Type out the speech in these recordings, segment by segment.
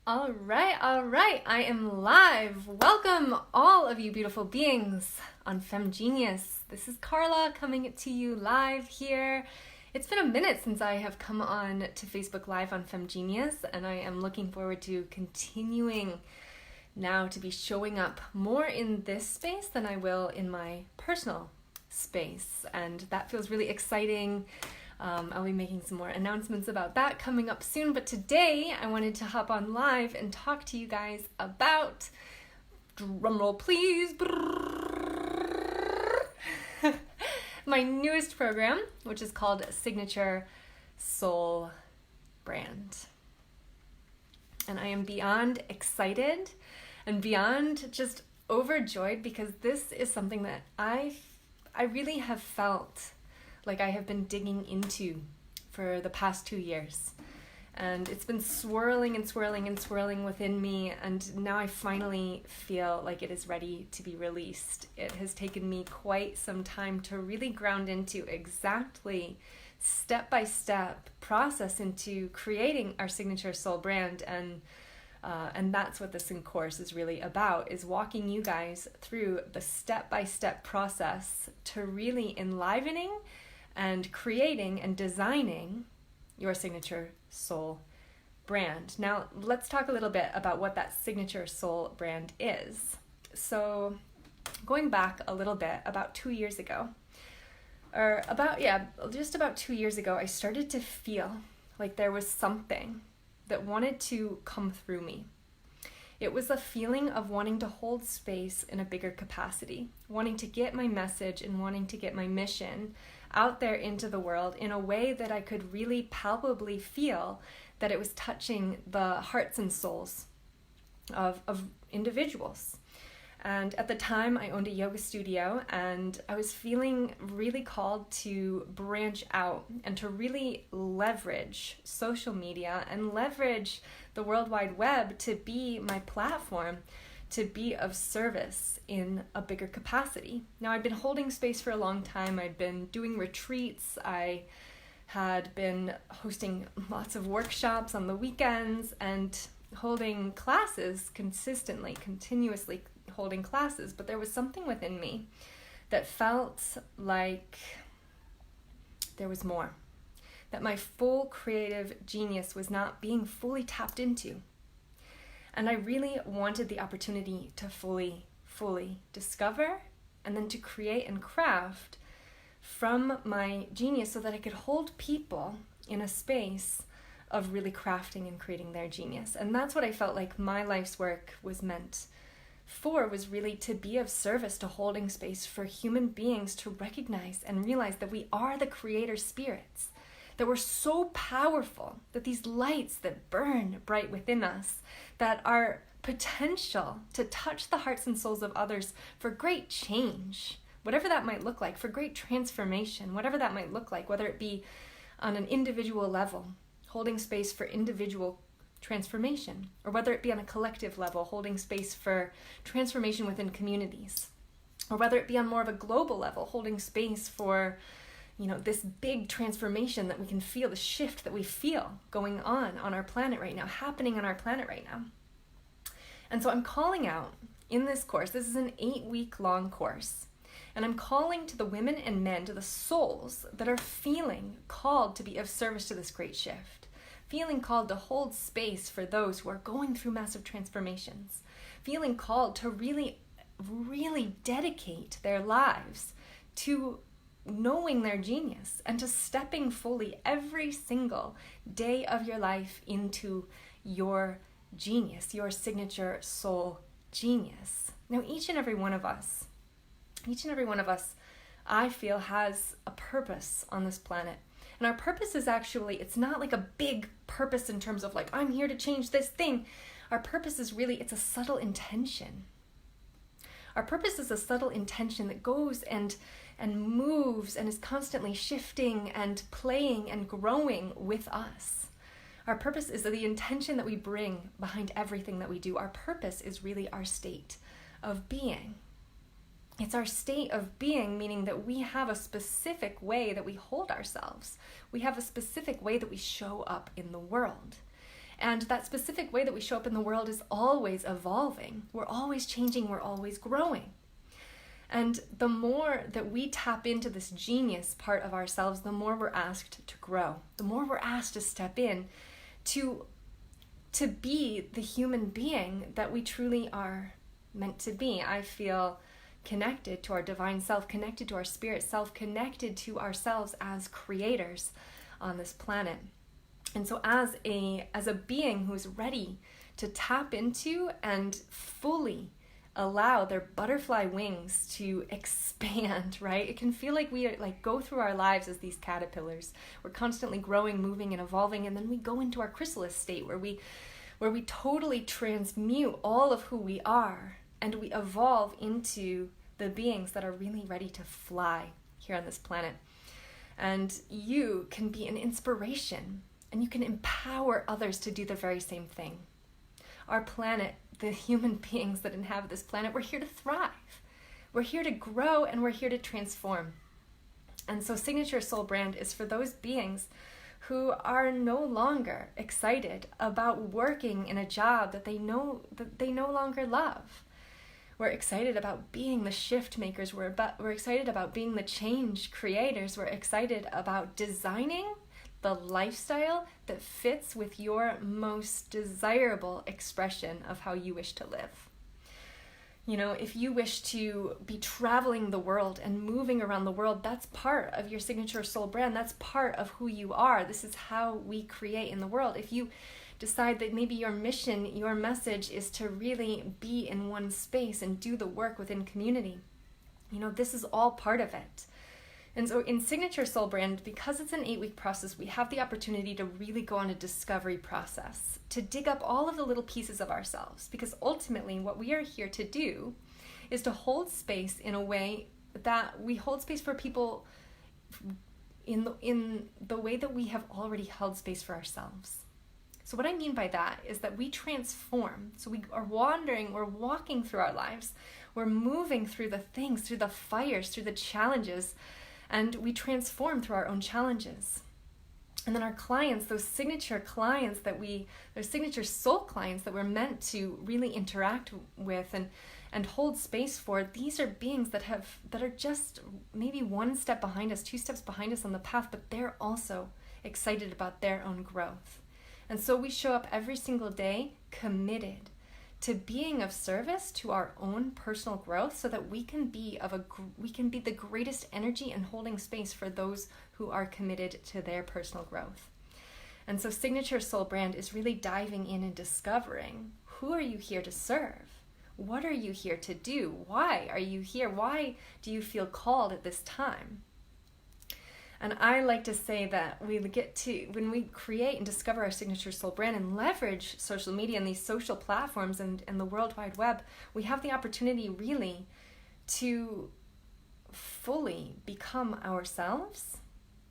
All right. I am live. Welcome, all of you beautiful beings on Femme Genius. This is Carla coming to you live here. It's been a minute since I have come on to Facebook Live on Femme Genius, and I am looking forward to continuing now to be showing up more in this space than I will in my personal space, and that feels really exciting. I'll be making some more announcements about that coming up soon, but today I wanted to hop on live and talk to you guys about, drumroll please, my newest program, which is called Signature Soul Brand. And I am beyond excited and beyond just overjoyed because this is something that I really have felt like I have been digging into for the past 2 years. And it's been swirling within me, and now I finally feel like it is ready to be released. It has taken me quite some time to really ground into exactly step-by-step process into creating our signature soul brand, and that's what this course is really about, is walking you guys through the step-by-step process to really enlivening and creating and designing your signature soul brand. Now, let's talk a little bit about what that signature soul brand is. So, going back a little bit, about 2 years ago, just about 2 years ago, I started to feel like there was something that wanted to come through me. It was a feeling of wanting to hold space in a bigger capacity, wanting to get my message and wanting to get my mission out there into the world in a way that I could really palpably feel that it was touching the hearts and souls of individuals. And at the time, I owned a yoga studio, and I was feeling really called to branch out and to really leverage social media and leverage the World Wide Web to be my platform, to be of service in a bigger capacity. Now, I'd been holding space for a long time. I'd been doing retreats. I had been hosting lots of workshops on the weekends and holding classes consistently, continuously holding classes. But there was something within me that felt like there was more, that my full creative genius was not being fully tapped into. And I really wanted the opportunity to fully discover and then to create and craft from my genius so that I could hold people in a space of really crafting and creating their genius. And that's what I felt like my life's work was meant for, was really to be of service to holding space for human beings to recognize and realize that we are the creator spirits, that we're so powerful, that these lights that burn bright within us, that our potential to touch the hearts and souls of others for great change, whatever that might look like, for great transformation, whatever that might look like, whether it be on an individual level, holding space for individual transformation, or whether it be on a collective level, holding space for transformation within communities, or whether it be on more of a global level, holding space for this big transformation that we can feel, the shift that we feel going on our planet right now, happening on our planet right now. And so I'm calling out in this course, this is an 8-week long course, and I'm calling to the women and men, to the souls that are feeling called to be of service to this great shift, feeling called to hold space for those who are going through massive transformations, feeling called to really, really dedicate their lives to knowing their genius and to stepping fully every single day of your life into your genius, your signature soul genius. Now, each and every one of us, I feel, has a purpose on this planet. And our purpose is actually, it's not like a big purpose in terms of like, I'm here to change this thing. Our purpose is really, it's a subtle intention. Our purpose is a subtle intention that goes and moves and is constantly shifting and playing and growing with us. Our purpose is the intention that we bring behind everything that we do. Our purpose is really our state of being. It's our state of being, meaning that we have a specific way that we hold ourselves. We have a specific way that we show up in the world. And that specific way that we show up in the world is always evolving. We're always changing, we're always growing. And the more that we tap into this genius part of ourselves, the more we're asked to grow, the more we're asked to step in to be the human being that we truly are meant to be. I feel connected to our divine self, connected to our spirit self, connected to ourselves as creators on this planet. And so as a being who's ready to tap into and fully allow their butterfly wings to expand, right? It can feel like we go through our lives as these caterpillars. We're constantly growing, moving, and evolving, and then we go into our chrysalis state where we totally transmute all of who we are, and we evolve into the beings that are really ready to fly here on this planet. And you can be an inspiration, and you can empower others to do the very same thing. Our planet, the human beings that inhabit this planet, we're here to thrive. We're here to grow, and we're here to transform. And so Signature Soul Brand is for those beings who are no longer excited about working in a job that they no longer love. We're excited about being the shift makers. We're excited about being the change creators. We're excited about designing the lifestyle that fits with your most desirable expression of how you wish to live. You know, if you wish to be traveling the world and moving around the world, that's part of your Signature Soul Brand. That's part of who you are. This is how we create in the world. If you decide that maybe your mission, your message is to really be in one space and do the work within community, you know, this is all part of it. And so in Signature Soul Brand, because it's an 8-week process, we have the opportunity to really go on a discovery process, to dig up all of the little pieces of ourselves. Because ultimately what we are here to do is to hold space in a way that we hold space for people in the way that we have already held space for ourselves. So what I mean by that is that we transform. So we are wandering, we're walking through our lives, we're moving through the things, through the fires, through the challenges, and we transform through our own challenges. And then our clients, those signature clients those signature soul clients that we're meant to really interact with and hold space for, these are beings that are just maybe one step behind us, 2 steps behind us on the path, but they're also excited about their own growth. And so we show up every single day committed to being of service to our own personal growth, so that we can be the greatest energy and holding space for those who are committed to their personal growth. And so Signature Soul Brand is really diving in and discovering, who are you here to serve? What are you here to do? Why are you here? Why do you feel called at this time? And I like to say that when we create and discover our Signature Soul Brand and leverage social media and these social platforms and the World Wide Web, we have the opportunity really to fully become ourselves,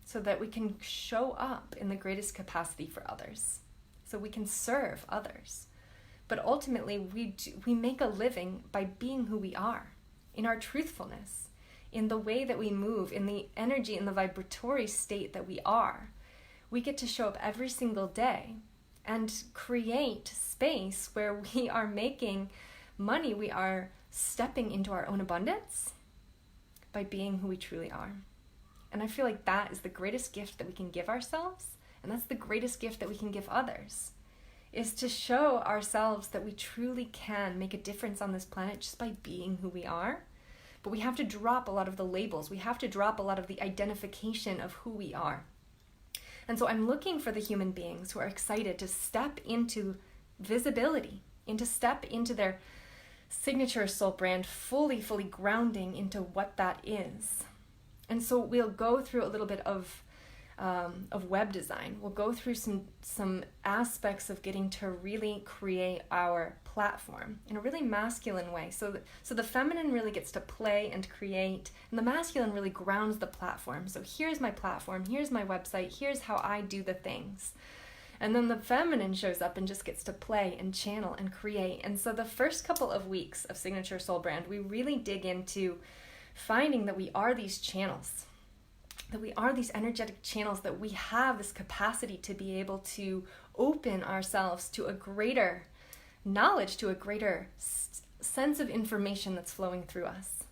so that we can show up in the greatest capacity for others, so we can serve others. But ultimately, we make a living by being who we are, in our truthfulness, in the way that we move, in the energy, in the vibratory state that we are. We get to show up every single day and create space where we are making money. We are stepping into our own abundance by being who we truly are. And I feel like that is the greatest gift that we can give ourselves, and that's the greatest gift that we can give others, is to show ourselves that we truly can make a difference on this planet just by being who we are. But we have to drop a lot of the labels. We have to drop a lot of the identification of who we are. And so I'm looking for the human beings who are excited to step into visibility, to step into their Signature Soul Brand, fully grounding into what that is. And so we'll go through a little bit of web design. We'll go through some aspects of getting to really create our platform in a really masculine way. So the feminine really gets to play and create, and the masculine really grounds the platform. So here's my platform, here's my website, here's how I do the things. And then the feminine shows up and just gets to play and channel and create. And so the first couple of weeks of Signature Soul Brand, we really dig into finding that we are these channels, that we are these energetic channels, that we have this capacity to be able to open ourselves to a greater knowledge, to a greater sense of information that's flowing through us.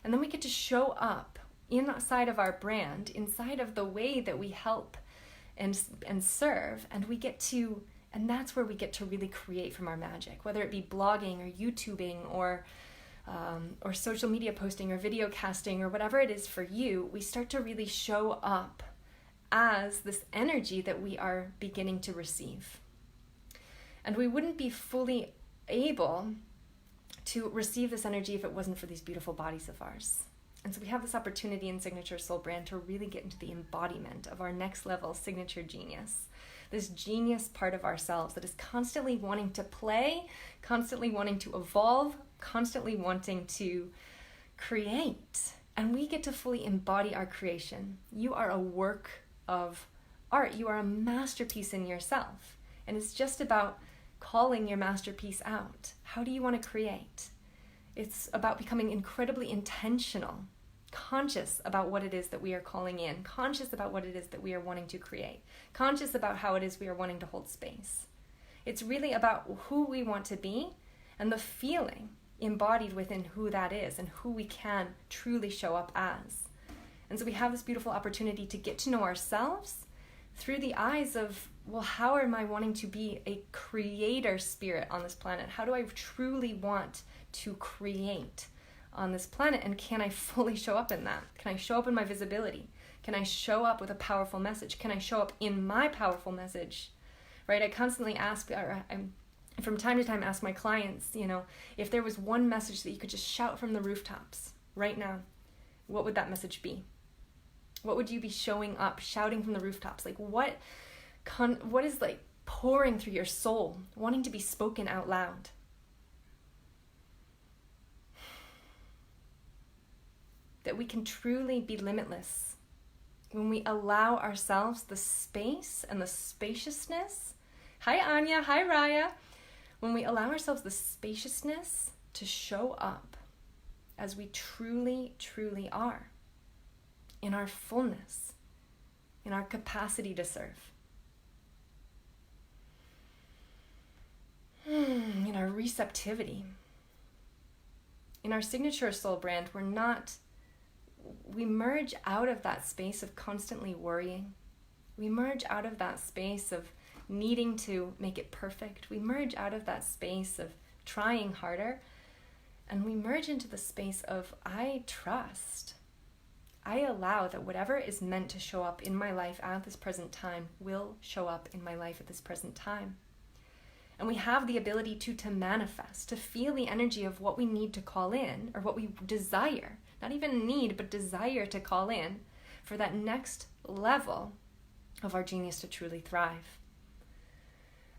And then we get to show up inside of our brand, inside of the way that we help and serve, and that's where we get to really create from our magic, whether it be blogging or YouTubing or social media posting or video casting or whatever it is for you. We start to really show up as this energy that we are beginning to receive. And we wouldn't be fully able to receive this energy if it wasn't for these beautiful bodies of ours. And so we have this opportunity in Signature Soul Brand to really get into the embodiment of our next level signature genius. This genius part of ourselves that is constantly wanting to play, constantly wanting to evolve, constantly wanting to create. And we get to fully embody our creation. You are a work of art. You are a masterpiece in yourself. And it's just about calling your masterpiece out. How do you want to create? It's about becoming incredibly intentional, conscious about what it is that we are calling in, conscious about what it is that we are wanting to create, conscious about how it is we are wanting to hold space. It's really about who we want to be and the feeling embodied within who that is and who we can truly show up as. And so we have this beautiful opportunity to get to know ourselves through the eyes of, well, how am I wanting to be a creator spirit on this planet? How do I truly want to create on this planet? And can I fully show up in that? Can I show up in my visibility? Can I show up with a powerful message? Can I show up in my powerful message? Right? I constantly ask, from time to time, ask my clients, if there was one message that you could just shout from the rooftops right now, what would that message be? What would you be showing up, shouting from the rooftops? Like what is like pouring through your soul, wanting to be spoken out loud? That we can truly be limitless when we allow ourselves the space and the spaciousness. Hi Anya, hi Raya. When we allow ourselves the spaciousness to show up as we truly, truly are, in our fullness, in our capacity to serve, in our receptivity. In our Signature Soul Brand, we merge out of that space of constantly worrying. We merge out of that space of needing to make it perfect. We merge out of that space of trying harder, and we merge into the space of, I trust. I allow that whatever is meant to show up in my life at this present time will show up in my life at this present time. And we have the ability to manifest, to feel the energy of what we need to call in, or what we desire, not even need, but desire to call in for that next level of our genius to truly thrive.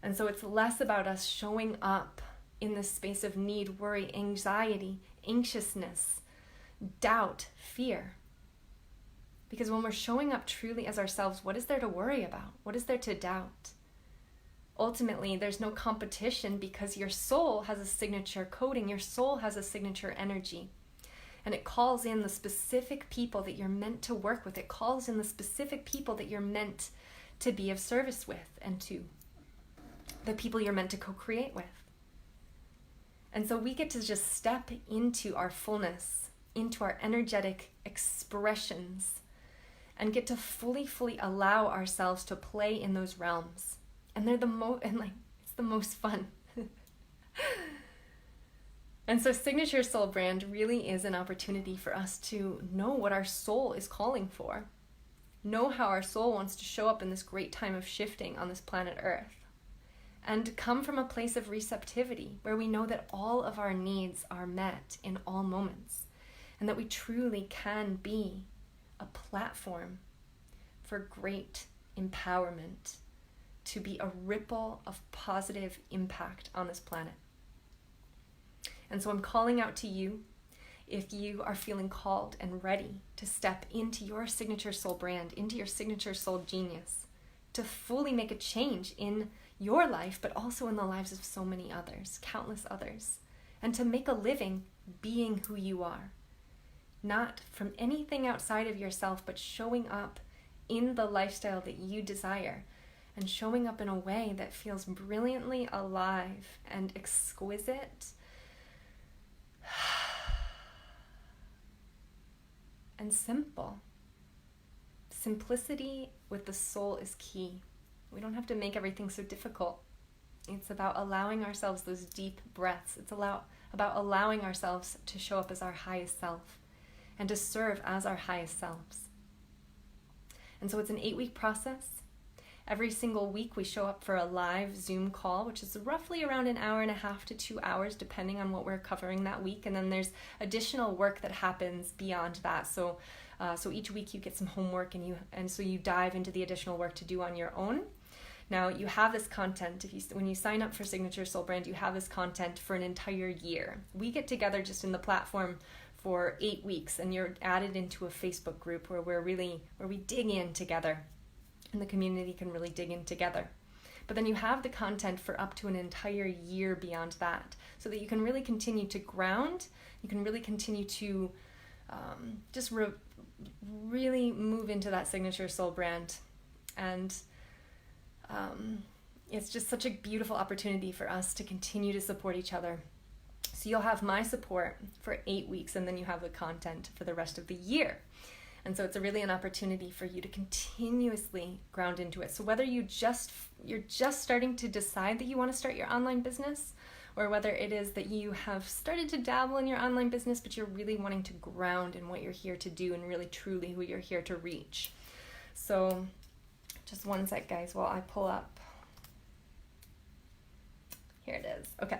And so it's less about us showing up in this space of need, worry, anxiety, anxiousness, doubt, fear. Because when we're showing up truly as ourselves, what is there to worry about? What is there to doubt? Ultimately, there's no competition because your soul has a signature coding. Your soul has a signature energy. And it calls in the specific people that you're meant to work with. It calls in the specific people that you're meant to be of service with, and to the people you're meant to co-create with. And so we get to just step into our fullness, into our energetic expressions, and get to fully allow ourselves to play in those realms. And they're it's the most fun. And so Signature Soul Brand really is an opportunity for us to know what our soul is calling for. Know how our soul wants to show up in this great time of shifting on this planet Earth. And come from a place of receptivity where we know that all of our needs are met in all moments. And that we truly can be a platform for great empowerment, to be a ripple of positive impact on this planet. And so I'm calling out to you, if you are feeling called and ready to step into your signature soul brand, into your signature soul genius, to fully make a change in your life, but also in the lives of so many others, countless others, and to make a living being who you are, not from anything outside of yourself, but showing up in the lifestyle that you desire, and showing up in a way that feels brilliantly alive and exquisite and simple. Simplicity with the soul is key. We don't have to make everything so difficult. It's about allowing ourselves those deep breaths. It's about allowing ourselves to show up as our highest self and to serve as our highest selves. And so it's an 8-week process. Every single week we show up for a live Zoom call, which is roughly around an hour and a half to 2 hours, depending on what we're covering that week. And then there's additional work that happens beyond that. So each week you get some homework, and so you dive into the additional work to do on your own. Now you have this content. When you sign up for Signature Soul Brand, you have this content for an entire year. We get together just in the platform for 8 weeks, and you're added into a Facebook group where we dig in together. And the community can really dig in together. But then you have the content for up to an entire year beyond that, so that you can really continue to ground, you can really continue to really move into that Signature Soul Brand. And it's just such a beautiful opportunity for us to continue to support each other. So you'll have my support for 8 weeks, and then you have the content for the rest of the year. And so it's really an opportunity for you to continuously ground into it. So whether you're just starting to decide that you want to start your online business, or whether it is that you have started to dabble in your online business, but you're really wanting to ground in what you're here to do and really truly who you're here to reach. So just one sec, guys, while I pull up. Here it is. Okay.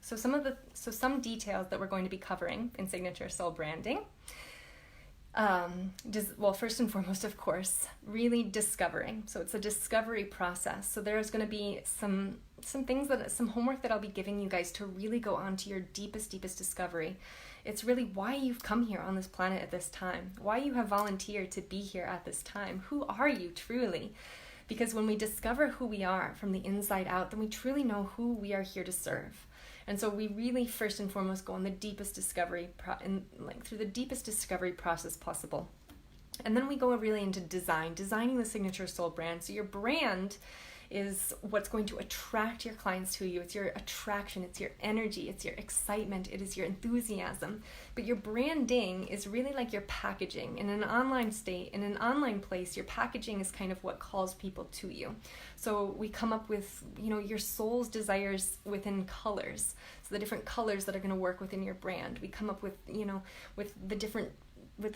So some details that we're going to be covering in Signature Soul Branding. First and foremost, of course, really discovering. So it's a discovery process. So there's going to be some homework that I'll be giving you guys to really go on to your deepest discovery. It's really why you've come here on this planet at this time, why you have volunteered to be here at this time. Who are you truly? Because when we discover who we are from the inside out, then we truly know who we are here to serve. And so we really first and foremost go on the deepest discovery through the deepest discovery process possible. And then we go really into designing the Signature Soul Brand. So your brand is what's going to attract your clients to you. It's your attraction, it's your energy, it's your excitement, it is your enthusiasm. But your branding is really like your packaging. In an online place, your packaging is kind of what calls people to you. So we come up with, your soul's desires within colors. So the different colors that are going to work within your brand. We come up with, with the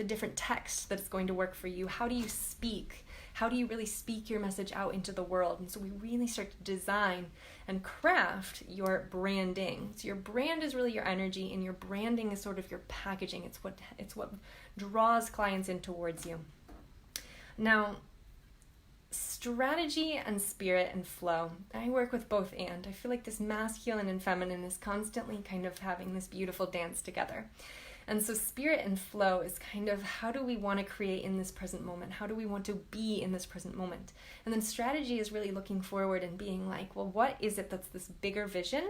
different text that's going to work for you. How do you speak? How do you really speak your message out into the world? And so we really start to design and craft your branding. So your brand is really your energy, and your branding is sort of your packaging. It's what draws clients in towards you. Now, strategy and spirit and flow. I work with both and. I feel like this masculine and feminine is constantly kind of having this beautiful dance together. And so spirit and flow is kind of how do we want to create in this present moment? How do we want to be in this present moment? And then strategy is really looking forward and being like, well, what is it that's this bigger vision?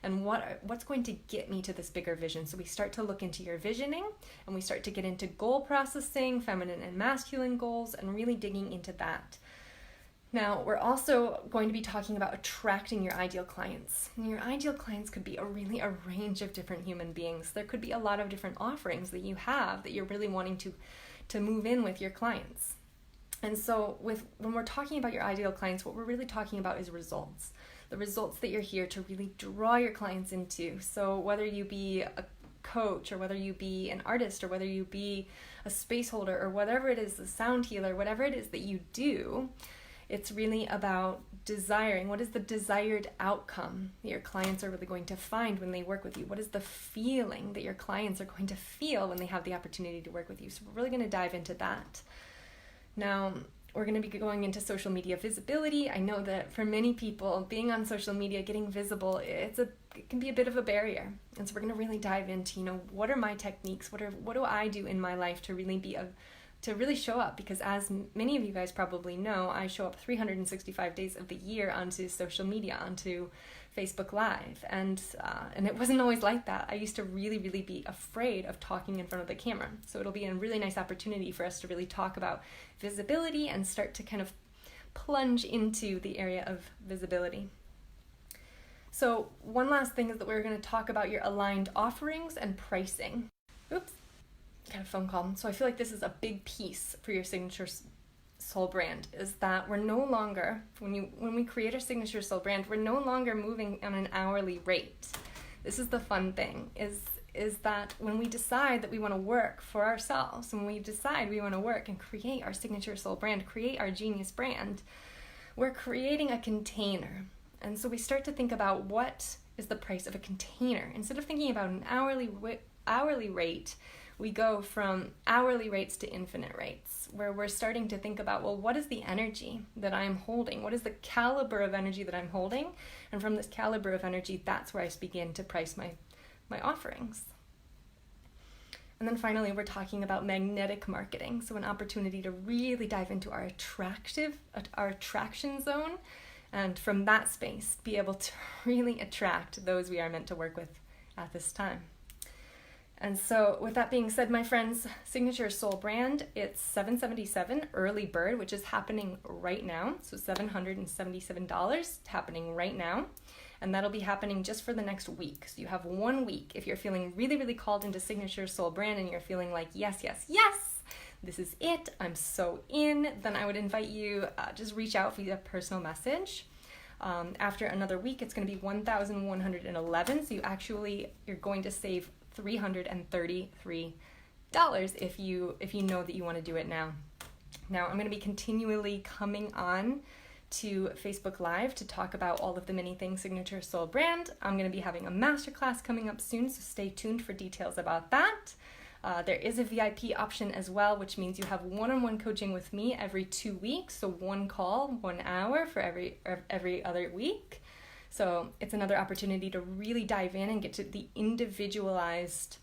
And what's going to get me to this bigger vision? So we start to look into your visioning, and we start to get into goal processing, feminine and masculine goals, and really digging into that. Now, we're also going to be talking about attracting your ideal clients. And your ideal clients could be a range of different human beings. There could be a lot of different offerings that you have that you're really wanting to move in with your clients. And so when we're talking about your ideal clients, what we're really talking about is results. The results that you're here to really draw your clients into. So whether you be a coach, or whether you be an artist, or whether you be a space holder, or whatever it is, a sound healer, whatever it is that you do, it's really about desiring. What is the desired outcome that your clients are really going to find when they work with you? What is the feeling that your clients are going to feel when they have the opportunity to work with you? So we're really going to dive into that. Now, we're going to be going into social media visibility. I know that for many people, being on social media, getting visible, it can be a bit of a barrier. And so we're going to really dive into, what are my techniques? What do I do in my life to really show up? Because as many of you guys probably know, I show up 365 days of the year onto social media, onto Facebook Live. And it wasn't always like that. I used to really be afraid of talking in front of the camera. So it'll be a really nice opportunity for us to really talk about visibility and start to kind of plunge into the area of visibility. So one last thing is that we're going to talk about your aligned offerings and pricing. Oops, got a phone call. So I feel like this is a big piece for your Signature Soul brand, is that we're no longer, when we create our Signature Soul brand, we're no longer moving on an hourly rate. This is the fun thing, is that when we decide that we want to work for ourselves, when we decide we want to work and create our Signature Soul brand, create our genius brand, we're creating a container. And so we start to think about what is the price of a container. Instead of thinking about an hourly rate, we go from hourly rates to infinite rates, where we're starting to think about, well, what is the energy that I'm holding? What is the caliber of energy that I'm holding? And from this caliber of energy, that's where I begin to price my offerings. And then finally, we're talking about magnetic marketing. So an opportunity to really dive into our attraction zone, and from that space, be able to really attract those we are meant to work with at this time. And so with that being said, my friends, Signature Soul brand, it's $777 early bird, which is happening right now. So $777 happening right now. And that'll be happening just for the next week. So you have 1 week. If you're feeling really, really called into Signature Soul brand and you're feeling like, yes, this is it, I'm so in, then I would invite you, just reach out via personal message. After another week, it's going to be $1,111. So you're going to save $333 if you know that you want to do it now. Now, I'm going to be continually coming on to Facebook Live to talk about all of the many things Signature Soul brand. I'm going to be having a masterclass coming up soon, so stay tuned for details about that. There is a VIP option as well, which means you have one-on-one coaching with me every 2 weeks. So 1 call, 1 hour for every other week. So it's another opportunity to really dive in and get to the individualized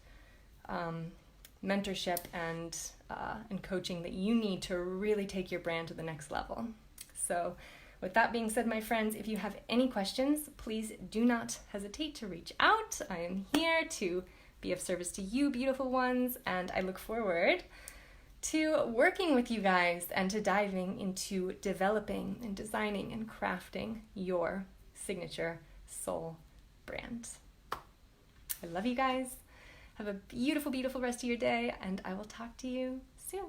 mentorship and coaching that you need to really take your brand to the next level. So with that being said, my friends, if you have any questions, please do not hesitate to reach out. I am here to be of service to you, beautiful ones, and I look forward to working with you guys and to diving into developing and designing and crafting your Signature Soul brand. I love you guys. Have a beautiful, beautiful rest of your day, and I will talk to you soon.